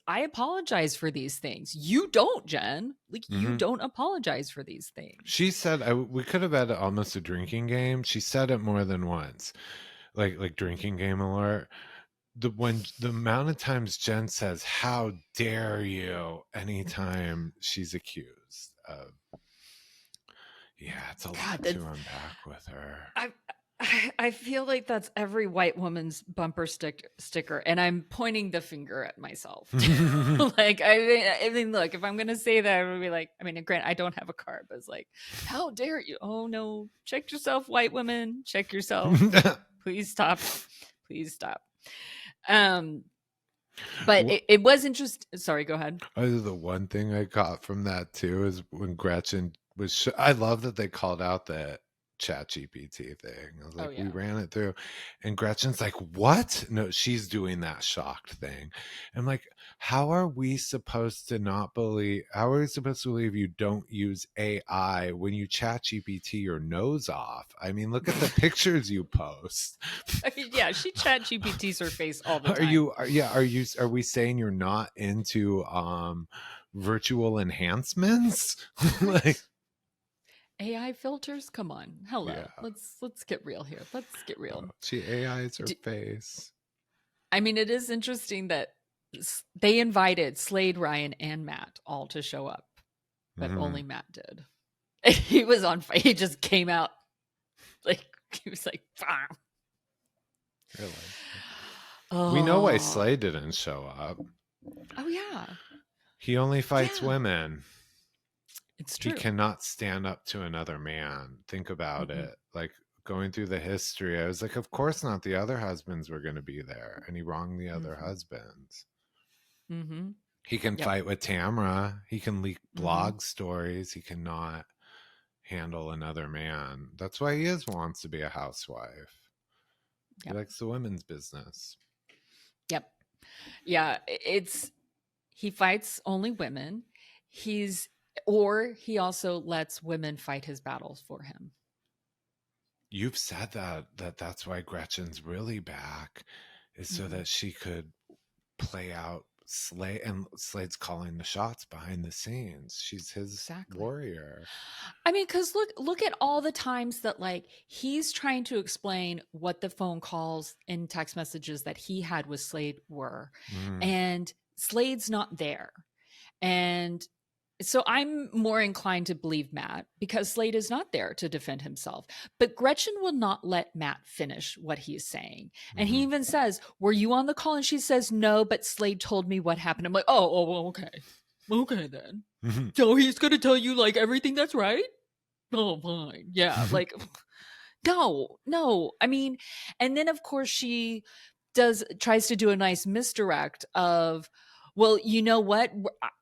for these things. You don't, Jenn. Like, you don't apologize for these things. She said, we could have had almost a drinking game. She said it more than once, like drinking game alert. The amount of times Jenn says, how dare you, anytime she's accused of. Yeah, it's a lot to unpack with her. I feel like that's every white woman's bumper sticker, and I'm pointing the finger at myself. Like, I mean, look, if I'm gonna say that, I would be like, I mean, grant I don't have a car, but it's like, how dare you? Oh no, check yourself, white women, check yourself. Please stop. But it was interesting. Sorry, go ahead. The one thing I got from that too is when Gretchen was. I love that they called out that chat GPT thing. I was like, we ran it through, and Gretchen's like, what? No, she's doing that shocked thing. I'm like, how are we supposed to believe you don't use AI when you chat GPT your nose off? I mean, look at the pictures you post. I mean, yeah, she chat GPTs her face all the time. Are we saying you're not into virtual enhancements? Like, AI filters, come on, hello. Yeah. Let's get real here. Let's get real. She AI's her face. I mean, it is interesting that they invited Slade, Ryan, and Matt all to show up, but only Matt did. He was on fire. He just came out like he was like, bah. Really? Oh. We know why Slade didn't show up. Oh yeah. He only fights women. It's true. He cannot stand up to another man. Think about it. Like, going through the history, I was like, of course not. The other husbands were going to be there, and he wronged the other husbands. He can fight with Tamra. He can leak blog stories. He cannot handle another man. That's why wants to be a housewife. He Yep. likes the women's business. Yep. Yeah. He fights only women. He also lets women fight his battles for him. You've said that's why Gretchen's really back, is so that she could play out Slade, and Slade's calling the shots behind the scenes. She's his warrior. I mean, because look at all the times that like he's trying to explain what the phone calls and text messages that he had with Slade were, and Slade's not there. And so I'm more inclined to believe Matt because Slade is not there to defend himself. But Gretchen will not let Matt finish what he's saying. And he even says, "Were you on the call?" And she says, "No, but Slade told me what happened." I'm like, oh, okay. Okay, then. So he's going to tell you like everything that's right? Oh, fine. Yeah. Like, no. I mean, and then of course she tries to do a nice misdirect of, well, you know what?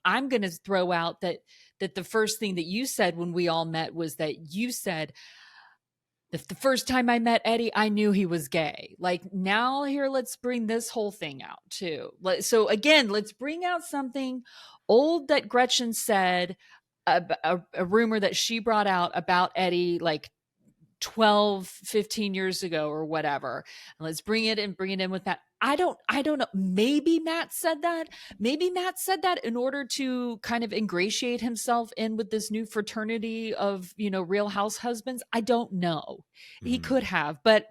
I'm going to throw out that the first thing that you said when we all met was that you said, the first time I met Eddie, I knew he was gay. Like now here, let's bring this whole thing out too. So again, let's bring out something old that Gretchen said, a rumor that she brought out about Eddie, like 12, 15 years ago or whatever. And let's bring it in with that. I don't know. Maybe Matt said that. Maybe Matt said that in order to kind of ingratiate himself in with this new fraternity of, Real House husbands. I don't know. He could have, but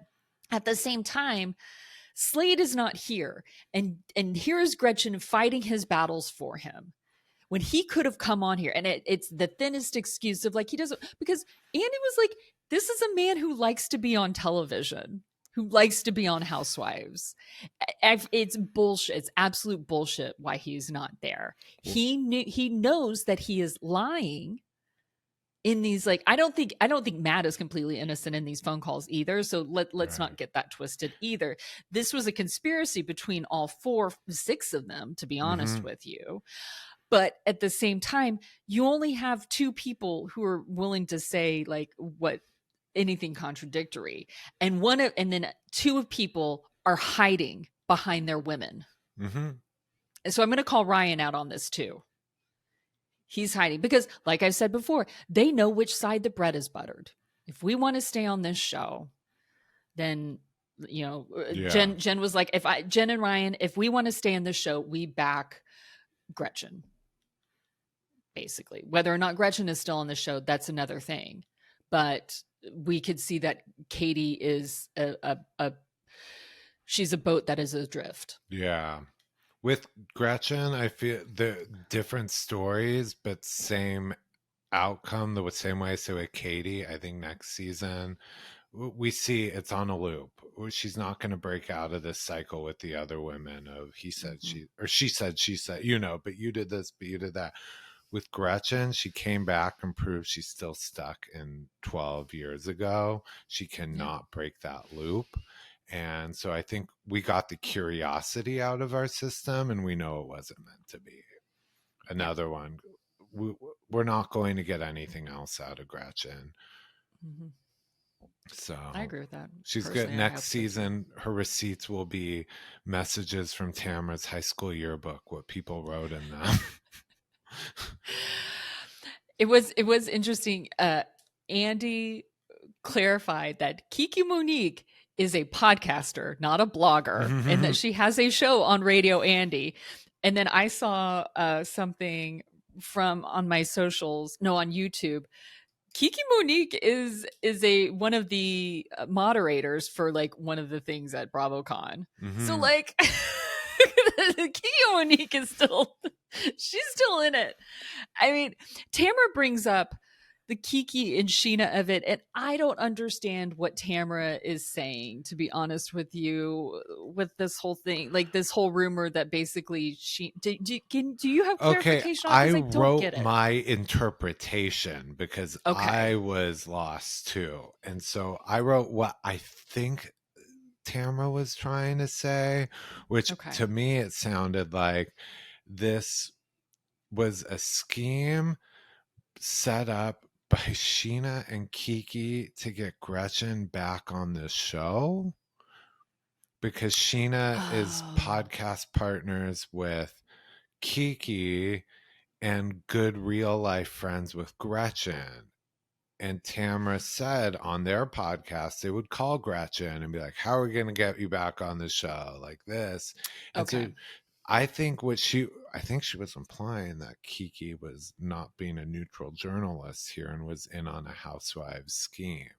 at the same time, Slade is not here. And here's Gretchen fighting his battles for him when he could have come on here. And it's the thinnest excuse of like, he doesn't, because Andy was like, this is a man who likes to be on television, who likes to be on Housewives. It's bullshit. It's absolute bullshit why he's not there. He knows that he is lying in these, like, I don't think Matt is completely innocent in these phone calls either. So let's not get that twisted either. This was a conspiracy between all 6 of them, to be honest with you. But at the same time, you only have 2 people who are willing to say like anything contradictory. And then 2 of people are hiding behind their women. And so I'm going to call Ryan out on this too. He's hiding because, like I said before, they know which side the bread is buttered. If we want to stay on this show, then Jen was like, Jen and Ryan, if we want to stay in this show, we back Gretchen. Basically, whether or not Gretchen is still on the show, that's another thing. But we could see that Katie is she's a boat that is adrift. Yeah. With Gretchen, I feel the different stories, but same outcome, the same way. So with Katie, I think next season we see it's on a loop. She's not going to break out of this cycle with the other women of he said she said, but you did this, but you did that. With Gretchen, she came back and proved she's still stuck in 12 years ago. She cannot break that loop. And so I think we got the curiosity out of our system, and we know it wasn't meant to be. Another one, we're not going to get anything else out of Gretchen. So I agree with that. She's good. Next season, her receipts will be messages from Tamra's high school yearbook, what people wrote in them. It was interesting. Andy clarified that Kiki Monique is a podcaster, not a blogger, and that she has a show on Radio Andy. And then I saw something on my socials, on YouTube. Kiki Monique is one of the moderators for like one of the things at BravoCon. So like Kiki Monique is she's still in it. I mean, Tamra brings up the Kiki and Sheena of it, and I don't understand what Tamra is saying, to be honest with you, with this whole thing, like this whole rumor that basically do you have clarification on this? I wrote my interpretation because I was lost too. And so I wrote what I think Tamra was trying to say, which to me it sounded like this was a scheme set up by Sheena and Kiki to get Gretchen back on the show, because Sheena is Oh, podcast partners with Kiki and good real life friends with Gretchen. And Tamra said on their podcast they would call Gretchen and be like, "How are we going to get you back on the show like this?" And okay. so I think she was implying that Kiki was not being a neutral journalist here and was in on a Housewives scheme.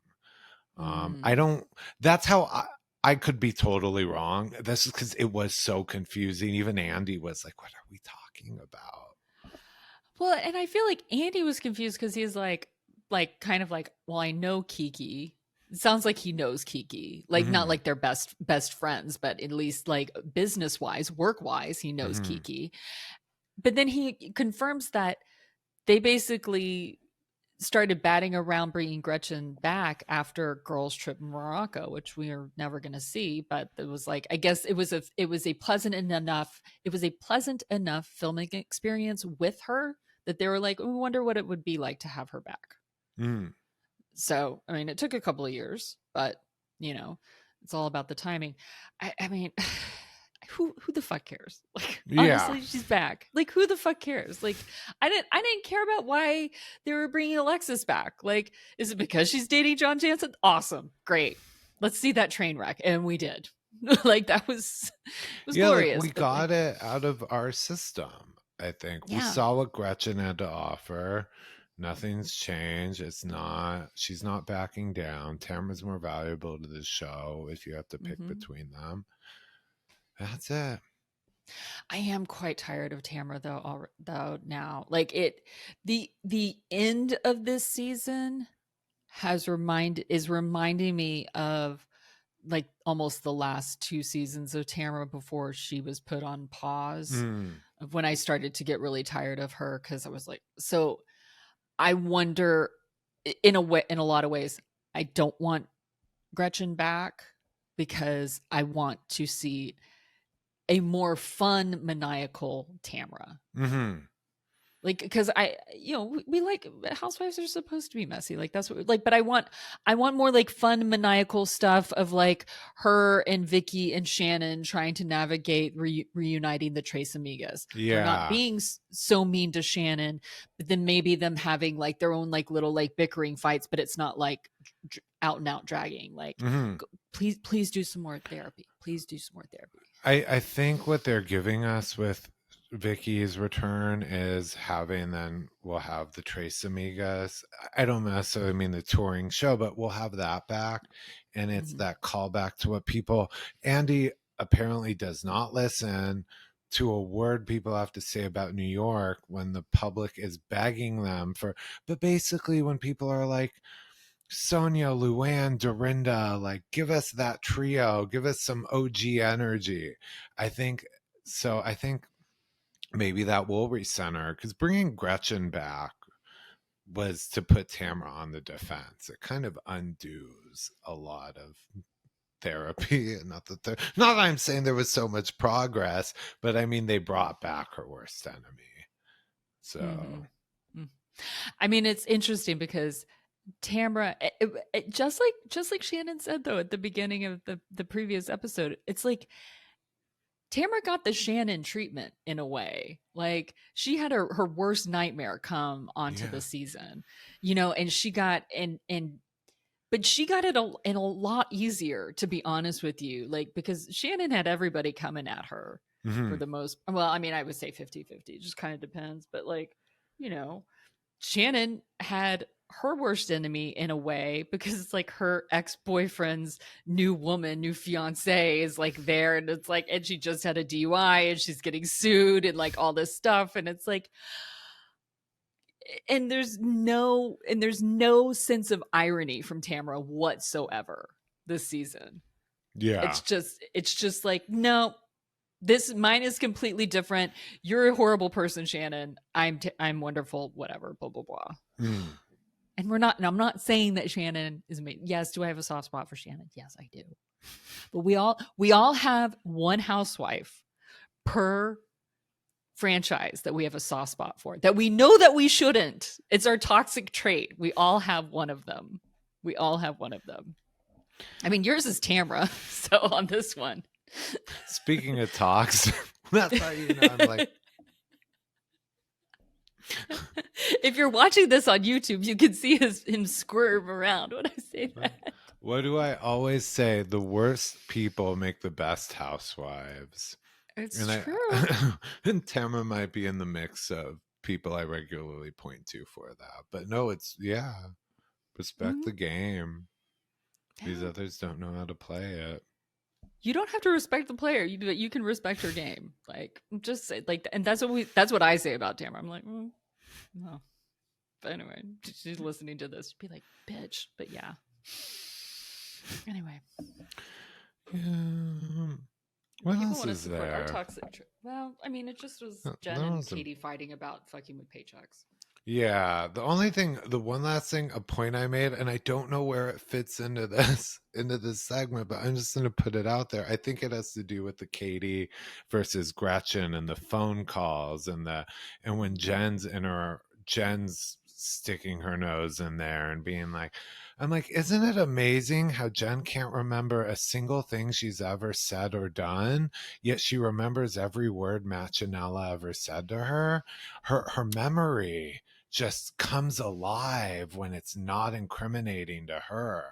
I Mm. don't. That's how I could be totally wrong. This is because it was so confusing. Even Andy was like, "What are we talking about?" Well, and I feel like Andy was confused because he's like kind of like, well, I know Kiki. It sounds like he knows Kiki. Like not Hmm. like they're best friends, but at least like business wise, work wise, he knows Hmm. Kiki. But then he confirms that they basically started batting around bringing Gretchen back after girls trip in Morocco, which we are never going to see. But it was like, I guess it was a pleasant enough filming experience with her that they were like, we wonder what it would be like to have her back. Mm. So, I mean, it took a couple of years, but you know, it's all about the timing. I mean, who the fuck cares? Like, Yeah. honestly, she's back. Like, who the fuck cares? Like, I didn't care about why they were bringing Alexis back. Like, is it because she's dating John Jansen? Awesome, great. Let's see that train wreck, and we did. Like, that was Yeah, like glorious. we But like, got it out of our system. I think we yeah, saw what Gretchen had to offer. Nothing's changed. She's not backing down. Tamara's more valuable to the show if you have to pick hmm between them. That's it. I am quite tired of Tamra though now. Like the end of this season is reminding me of like almost the last two seasons of Tamra before she was put on pause, Mm. of when I started to get really tired of her because I was like, so I wonder, in a way, in a lot of ways, I don't want Gretchen back because I want to see a more fun, maniacal Tamra. Hmm. Like, because we like housewives are supposed to be messy. Like that's what like, but I want more like fun, maniacal stuff of like her and Vicki and Shannon trying to navigate reuniting the Tres Amigas. Her not Yeah. being so mean to Shannon, but then maybe them having like their own like little like bickering fights, but it's not like out and out dragging. Like, Hmm. please do some more therapy. Please do some more therapy. I think what they're giving us with Vicky's return is having, then we'll have the Tres Amigas. I don't necessarily mean the touring show, but we'll have that back. And it's Mm-hmm. that callback to what people, Andy apparently does not listen to a word people have to say about New York when the public is begging them for, but basically when people are like, Sonia, Luann, Dorinda, like give us that trio, give us some OG energy. I think so. I think maybe that will recenter because bringing Gretchen back was to put Tamara on the defense. It kind of undoes a lot of therapy. Not that I'm saying there was so much progress, but I mean they brought back her worst enemy. Mm-hmm. So I mean, it's interesting because Tamra, just like Shannon said though at the beginning of the previous episode, it's like Tamra got the Shannon treatment in a way. Like she had her worst nightmare come onto yeah. the season, and she got but she got it in a lot easier, to be honest with you. Like because Shannon had everybody coming at her for Hmm. the most. Well, I mean, I would say 50-50. It just kind of depends, but like you know Shannon had her worst enemy in a way because it's like her ex-boyfriend's new fiance is like there, and it's like, and she just had a DUI and she's getting sued and like all this stuff, and it's like, and there's no sense of irony from Tamara whatsoever this season. Yeah. It's just like, no, this mine is completely different. You're a horrible person, Shannon. I'm wonderful, whatever, blah blah blah. Mm. And I'm not saying that Shannon is amazing. Yes, do I have a soft spot for Shannon? Yes, I do. But we all have one housewife per franchise that we have a soft spot for, that we know that we shouldn't. It's our toxic trait. We all have one of them. I mean, yours is Tamra. So on this one. Speaking of tox, that's how you know I'm like. If you're watching this on YouTube, you can see him squirm around when I say that. What do I always say? The worst people make the best housewives. It's and true. And Tamra might be in the mix of people I regularly point to for that. But no, it's, respect the game. These others don't know how to play it. You don't have to respect the player. You can respect her game. Like, just say, like, and that's what I say about Tamra. I'm like, no. But anyway, she's listening to this. She'd be like, bitch. But yeah. Anyway. Yeah. What People else want to is support there? our toxic. Well, I mean, it just was Jenn and Katie fighting about fucking with paychecks. Yeah, the one last thing, a point I made, and I don't know where it fits into this segment, but I'm just going to put it out there. I think it has to do with the Katie versus Gretchen and the phone calls and when Jen's sticking her nose in there and being like, I'm like, isn't it amazing how Jenn can't remember a single thing she's ever said or done, yet she remembers every word Matt Ginella ever said to her? Her memory just comes alive when it's not incriminating to her.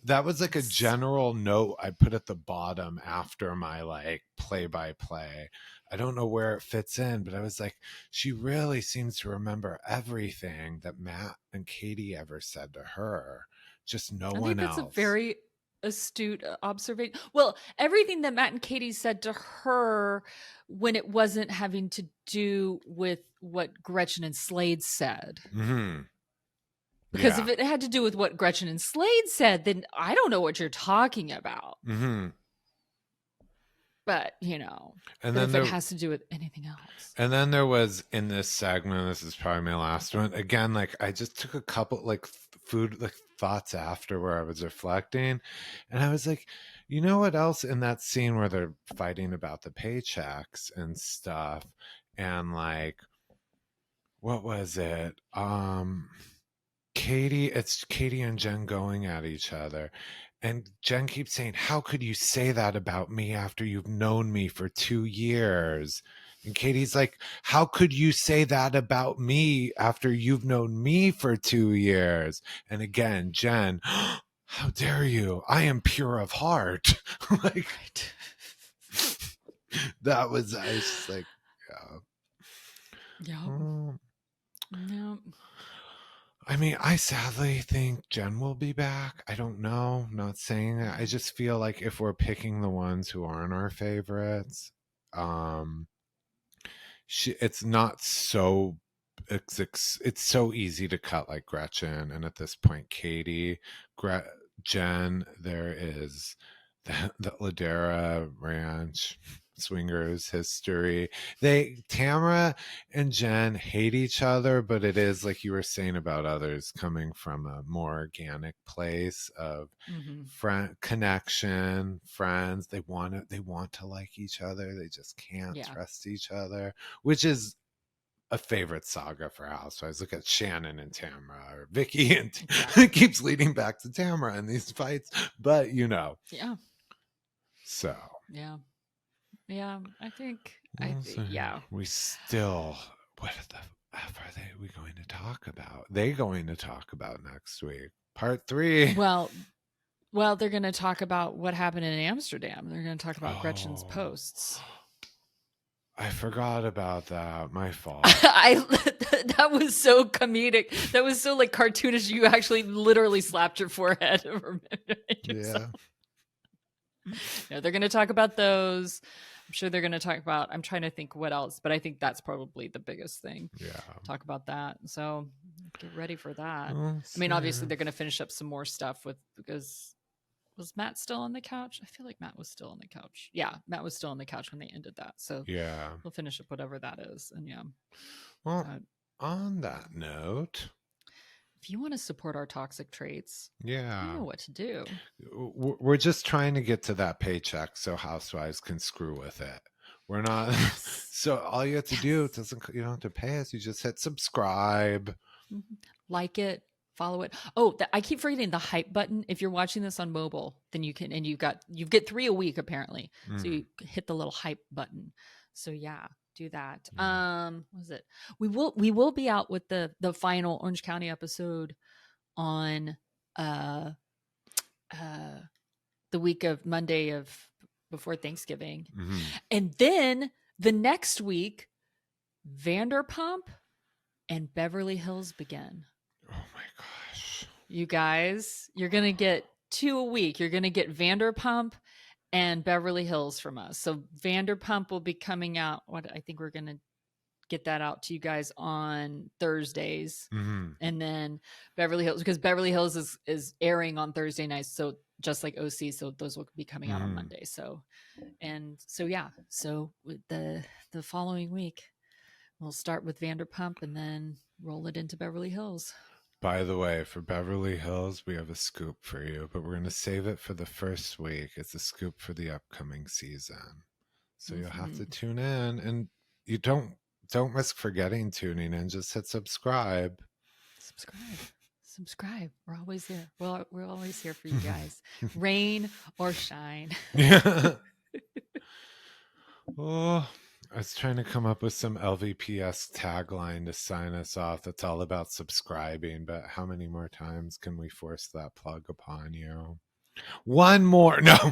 That was like a general note I put at the bottom after my like play-by-play. I don't know where it fits in, but I was like, she really seems to remember everything that Matt and Katie ever said to her. Just no one else. I think that's a very astute observation. Well, everything that Matt and Katie said to her when it wasn't having to do with what Gretchen and Slade said. Because if it had to do with what Gretchen and Slade said, then I don't know what you're talking about. But, and then if it has to do with anything else. And then there was in this segment, this is probably my last one. Again, like I just took a couple like thoughts after where I was reflecting. And I was like, you know what else in that scene where they're fighting about the paychecks and stuff? And like, what was it? It's Katie and Jenn going at each other. And Jenn keeps saying, how could you say that about me after you've known me for 2 years? And Katie's like, how could you say that about me after you've known me for 2 years? And again, Jenn, how dare you? I am pure of heart. Like, I was just like, Yeah. I mean, I sadly think Jenn will be back. I don't know. I'm not saying that. I just feel like if we're picking the ones who aren't our favorites, it's not so. It's so easy to cut like Gretchen, and at this point, Katie, Jenn. There is the Ladera Ranch. Swingers history. Tamra and Jenn hate each other, but it is like you were saying about others coming from a more organic place of connection, friends. They want to like each other. They just can't trust each other, which is a favorite saga for Housewives. Look at Shannon and Tamra, or Vicki, and it keeps leading back to Tamra in these fights. But so I think, we still, what the F are we going to talk about? They going to talk about next week, part 3. Well, they're going to talk about what happened in Amsterdam. They're going to talk about Gretchen's posts. I forgot about that. My fault. That was so comedic. That was so like cartoonish. You actually literally slapped your forehead. Yeah. No, they're going to talk about those. I'm sure they're going to talk about, I'm trying to think what else, but I think that's probably the biggest thing. Yeah. Talk about that. So get ready for that. I mean, obviously they're going to finish up some more stuff because was Matt still on the couch? I feel like Matt was still on the couch. Yeah, Matt was still on the couch when they ended that. So we'll finish up whatever that is. And well, on that note, if you want to support our toxic traits, you know what to do. We're just trying to get to that paycheck so Housewives can screw with it. We're not. Yes. So all you have to do, it doesn't, you don't have to pay us. You just hit subscribe. Like it, follow it. Oh, I keep forgetting the hype button. If you're watching this on mobile, then you can, and you get 3 a week apparently. So you hit the little hype button. So yeah, do that. What is it? We will be out with the final Orange County episode on the week of Monday of before Thanksgiving. And then the next week, Vanderpump and Beverly Hills begin. Oh my gosh. You guys, you're going to get 2 a week. You're going to get Vanderpump and Beverly Hills from us. So Vanderpump will be coming out. I think we're going to get that out to you guys on Thursdays. And then Beverly Hills, because Beverly Hills is airing on Thursday nights. So just like OC, so those will be coming out on Monday. So yeah. So with the following week, we'll start with Vanderpump and then roll it into Beverly Hills. By the way, for Beverly Hills, we have a scoop for you, but we're going to save it for the first week. It's a scoop for the upcoming season. So you'll have to tune in, and you don't risk forgetting tuning in. Just hit subscribe. Subscribe. We're always here. Well, we're always here for you guys. Rain or shine. Yeah. Oh, I was trying to come up with some LVPS tagline to sign us off that's all about subscribing, but how many more times can we force that plug upon you? One more. No.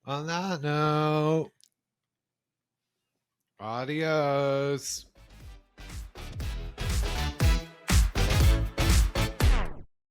On that note, adios.